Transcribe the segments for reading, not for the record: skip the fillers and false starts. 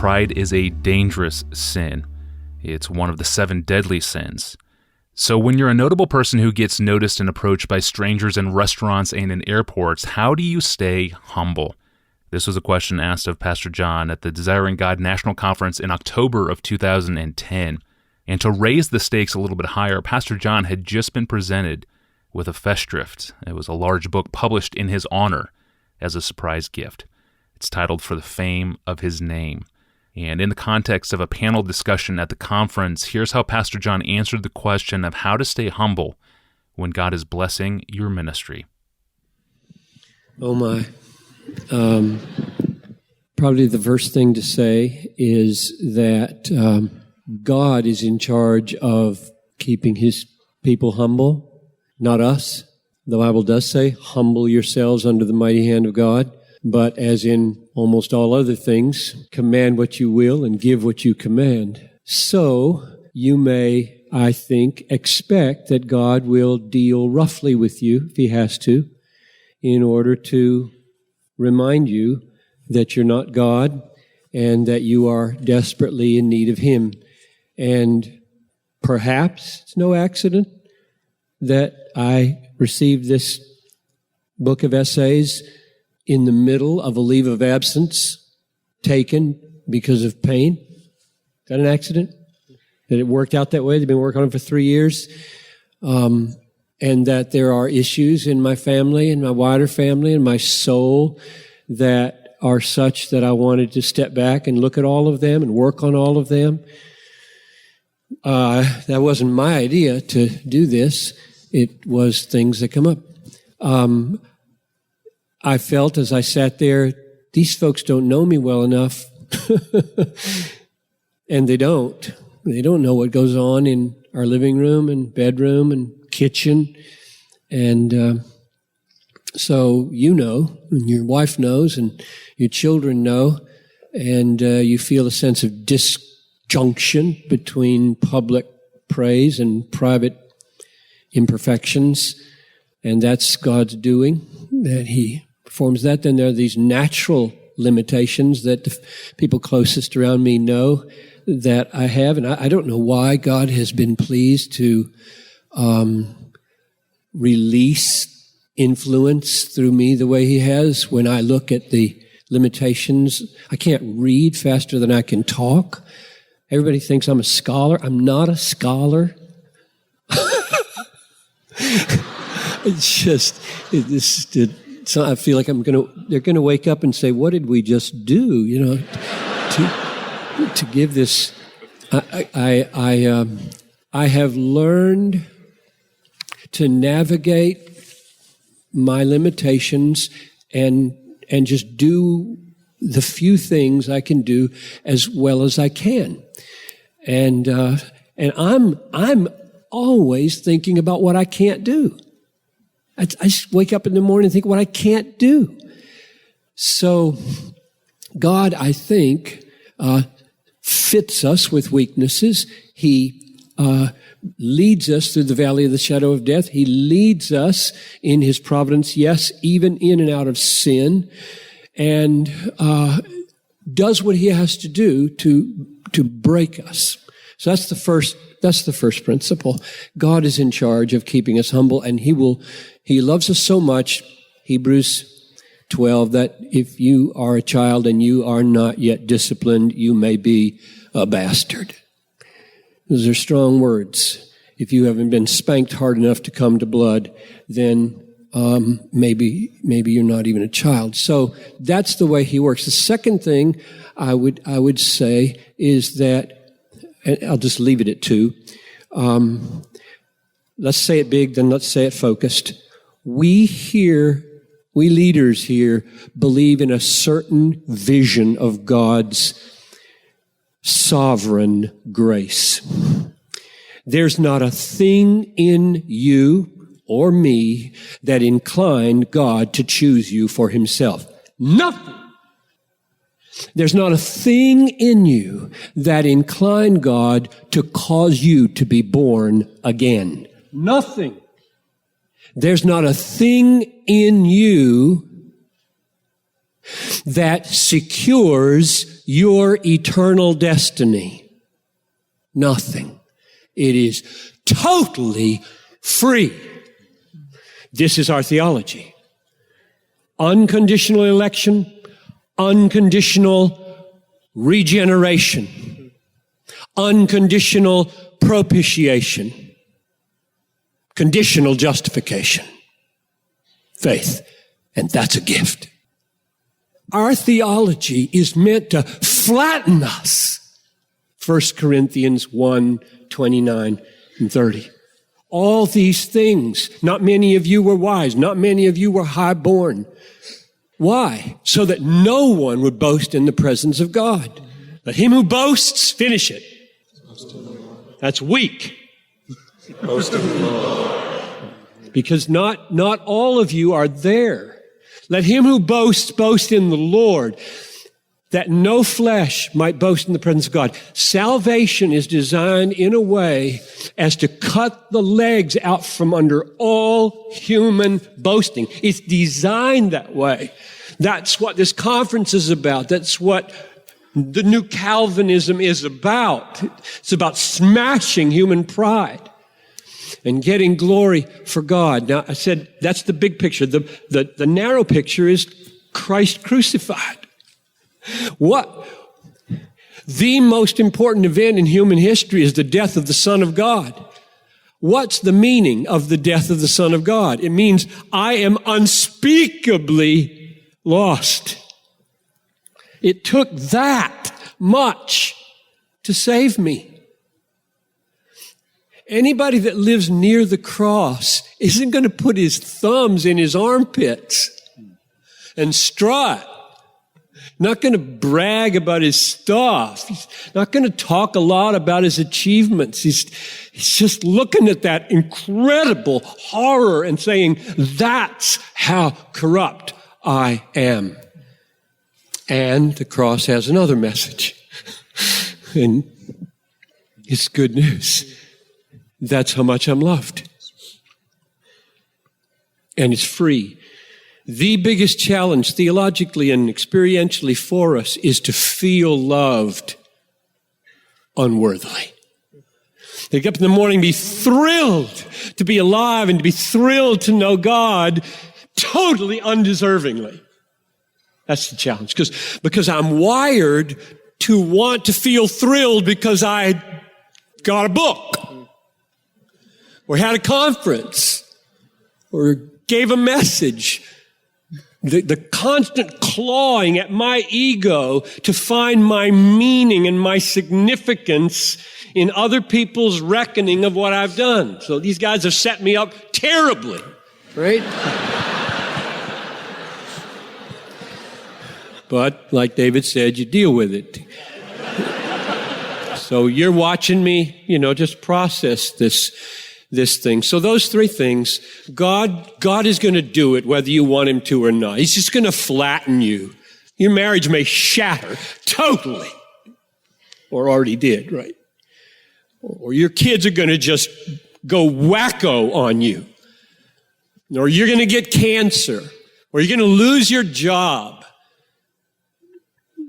pride is a dangerous sin. It's one of the 7 deadly sins. So when you're a notable person who gets noticed and approached by strangers in restaurants and in airports, how do you stay humble? This was a question asked of Pastor John at the Desiring God National Conference in October of 2010. And to raise the stakes a little bit higher, Pastor John had just been presented with a Festschrift. It was a large book published in his honor as a surprise gift. It's titled For the Fame of His Name. And in the context of a panel discussion at the conference, here's how Pastor John answered the question of how to stay humble when God is blessing your ministry. Oh my. Probably the first thing to say is that God is in charge of keeping His people humble, not us. The Bible does say, humble yourselves under the mighty hand of God. But as in almost all other things, command what you will and give what you command. So you may, I think, expect that God will deal roughly with you, if He has to, in order to remind you that you're not God and that you are desperately in need of Him. And perhaps it's no accident that I received this book of essays in the middle of a leave of absence taken because of pain. Is that an accident? That it worked out that way? They've been working on it for 3 years. And that there are issues in my family and my wider family and my soul that are such that I wanted to step back and look at all of them and work on all of them. That wasn't my idea to do this. It was things that come up. I felt as I sat there, these folks don't know me well enough. And they don't. They don't know what goes on in our living room and bedroom and kitchen. And so you know, and your wife knows, and your children know, and you feel a sense of disjunction between public praise and private imperfections. And that's God's doing, that He performs that. Then there are these natural limitations that the people closest around me know that I have. And I don't know why God has been pleased to release influence through me the way He has. When I look at the limitations, I can't read faster than I can talk. Everybody thinks I'm a scholar. I'm not a scholar. So I feel like they're gonna wake up and say, what did we just do? You know, to give this, I have learned to navigate my limitations and just do the few things I can do as well as I can. And I'm always thinking about what I can't do. I just wake up in the morning and think what I can't do. So God, I think, fits us with weaknesses. He leads us through the valley of the shadow of death. He leads us in His providence, yes, even in and out of sin, and does what He has to do to break us. So that's the first principle. God is in charge of keeping us humble, and He loves us so much, Hebrews 12, that if you are a child and you are not yet disciplined, you may be a bastard. Those are strong words. If you haven't been spanked hard enough to come to blood, then maybe you're not even a child. So that's the way He works. The second thing I would say is that, and I'll just leave it at 2. Let's say it big, then let's say it focused. We leaders here believe in a certain vision of God's sovereign grace. There's not a thing in you or me that inclined God to choose you for Himself. Nothing. There's not a thing in you that inclined God to cause you to be born again. Nothing. There's not a thing in you that secures your eternal destiny? Nothing. It is totally free. This is our theology. Unconditional election, unconditional regeneration, unconditional propitiation, conditional justification, faith, and that's a gift. Our theology is meant to flatten us. 1 Corinthians 1:29 and 30. All these things, not many of you were wise, not many of you were high-born. Why? So that no one would boast in the presence of God. Let him who boasts finish it. That's weak. Boast in the Lord. Because not all of you are there. Let him who boasts boast in the Lord, that no flesh might boast in the presence of God. Salvation is designed in a way as to cut the legs out from under all human boasting. It's designed that way. That's what this conference is about. That's what the new Calvinism is about. It's about smashing human pride and getting glory for God. Now, I said that's the big picture. The narrow picture is Christ crucified. What? The most important event in human history is the death of the Son of God. What's the meaning of the death of the Son of God? It means I am unspeakably lost. It took that much to save me. Anybody that lives near the cross isn't going to put his thumbs in his armpits and strut. Not going to brag about his stuff. He's not going to talk a lot about his achievements. He's just looking at that incredible horror and saying, that's how corrupt I am. And the cross has another message. And it's good news. That's how much I'm loved. And it's free. The biggest challenge theologically and experientially for us is to feel loved unworthily. To get up in the morning and be thrilled to be alive and to be thrilled to know God totally undeservingly. That's the challenge. Because I'm wired to want to feel thrilled because I got a book or had a conference or gave a message. The constant clawing at my ego to find my meaning and my significance in other people's reckoning of what I've done. So these guys have set me up terribly, right? But like David said, you deal with it. So you're watching me, just process this thing. So those three things, God is going to do it whether you want him to or not. He's just going to flatten you. Your marriage may shatter totally. Or already did, right? Or your kids are going to just go wacko on you. Or you're going to get cancer. Or you're going to lose your job.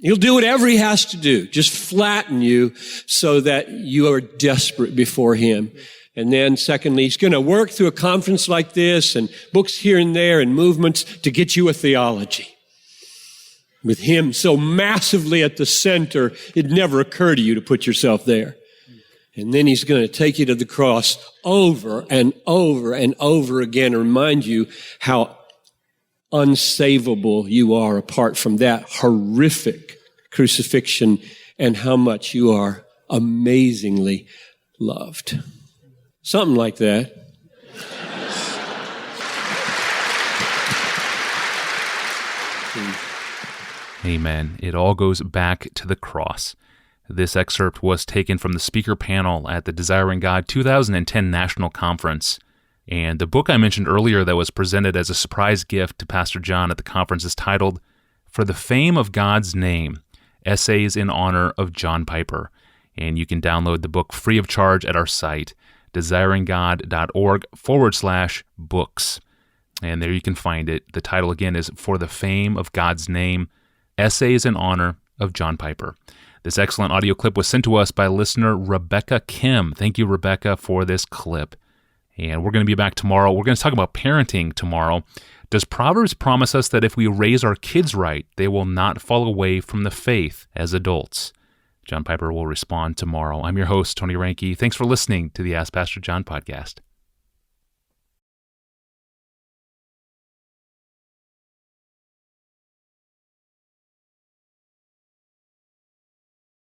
He'll do whatever he has to do. Just flatten you so that you are desperate before him. And then secondly, he's going to work through a conference like this and books here and there and movements to get you a theology. With him so massively at the center, it'd never occur to you to put yourself there. And then he's going to take you to the cross over and over and over again and remind you how unsavable you are apart from that horrific crucifixion and how much you are amazingly loved. Something like that. Amen. It all goes back to the cross. This excerpt was taken from the speaker panel at the Desiring God 2010 National Conference. And the book I mentioned earlier that was presented as a surprise gift to Pastor John at the conference is titled, For the Fame of God's Name, Essays in Honor of John Piper. And you can download the book free of charge at our site, desiringgod.org/books. And there you can find it. The title again is For the Fame of God's Name, Essays in Honor of John Piper. This excellent audio clip was sent to us by listener Rebecca Kim. Thank you, Rebecca, for this clip. And we're going to be back tomorrow. We're going to talk about parenting tomorrow. Does Proverbs promise us that if we raise our kids right, they will not fall away from the faith as adults? John Piper will respond tomorrow. I'm your host, Tony Reinke. Thanks for listening to the Ask Pastor John podcast.